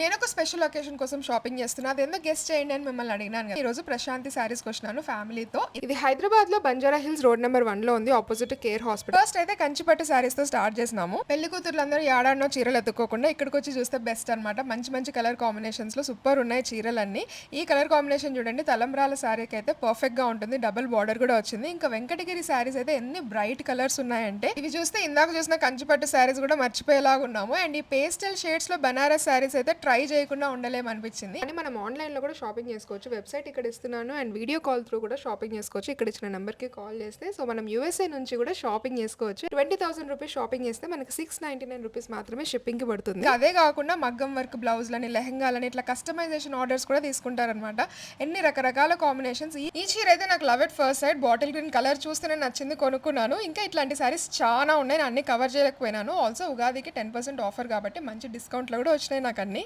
నేను ఒక special occasion కోసం షాపింగ్ చేస్తున్నా. అదేందో గెస్ చేయండి అని మిమ్మల్ని అడిగినాను కదా! ఈరోజు ప్రశాంతి శారీస్‌కి వచ్చినాను ఫ్యామిలీతో. ఇది హైదరాబాద్‌లో బంజారా హిల్స్ రోడ్ నంబర్ 1లో ఉంది. Opposite care hospital. ఫస్ట్ అయితే కంచిపట్టు శారీస్‌తో స్టార్ట్ చేసినాము. పెళ్లి కూతుర్లందరూ యాడాడనో చీరలు ఎత్తుక్కోకుండా ఇక్కడికొచ్చి చూస్తే బెస్ట్ అన్నమాట. మంచి మంచి కలర్ కాంబినేషన్స్‌లో సూపర్ ఉన్నాయి చీరలన్నీ. ఈ కలర్ కాంబినేషన్ చూడండి, తలంబ్రాల శారీకి అయితే పర్ఫెక్ట్‌గా ఉంటుంది. డబుల్ బార్డర్ కూడా వచ్చింది. ఇంకా వెంకటగిరి శారీస్ అయితే ఎన్ని బ్రైట్ కలర్స్ ఉన్నాయంటే ఇవి చూస్తే ఇందాక చూసిన కంచిపట్టు శారీస్ కూడా మర్చిపోయేలాగా ఉన్నాము. అండ్ ఈ పేస్టల్ షేడ్స్‌లో బనారస్ శారీస్ అయితే ట్రై చేయకుండా ఉండలేమనిపించింది. అని మనం ఆన్లైన్‌లో కూడా షాపింగ్ చేసుకోవచ్చు. వెబ్‌సైట్ ఇక్కడ ఇస్తున్నాను అండ్ వీడియో కాల్ త్రూ కూడా షాపింగ్ చేసుకోవచ్చు. ఇక్కడ ఇచ్చిన నంబర్‌కి కాల్ చేస్తే సో మనం యూఎస్ఏ నుంచి కూడా షాపింగ్ చేసుకోవచ్చు. 20,000 రూపీస్ షాపింగ్ చేస్తే మనకి 699 రూపీస్ మాత్రమే షిప్పింగ్‌కి పడుతుంది. అదే కాకుండా మగ్గం వర్క్ బ్లౌజ్‌లని, లెహెంగాలని ఇట్లా కస్టమైజేషన్ ఆర్డర్స్ కూడా తీసుకుంటారనమాట. ఎన్ని రకరకాల కాంబినేషన్స్. ఈ చీర అయితే నాకు love at first sight bottle green colour చూస్తేనే నచ్చింది, కొనుక్కున్నాను. ఇంకా ఇట్లాంటి సారీస్ చాలా ఉన్నాయి. నేను అన్ని కవర్ చేయలేకపోయినాను. ఆల్సో ఉగాదికి 10% ఆఫర్ కాబట్టి మంచి డిస్కౌంట్‌లో కూడా వచ్చినాయి నాకు అన్ని.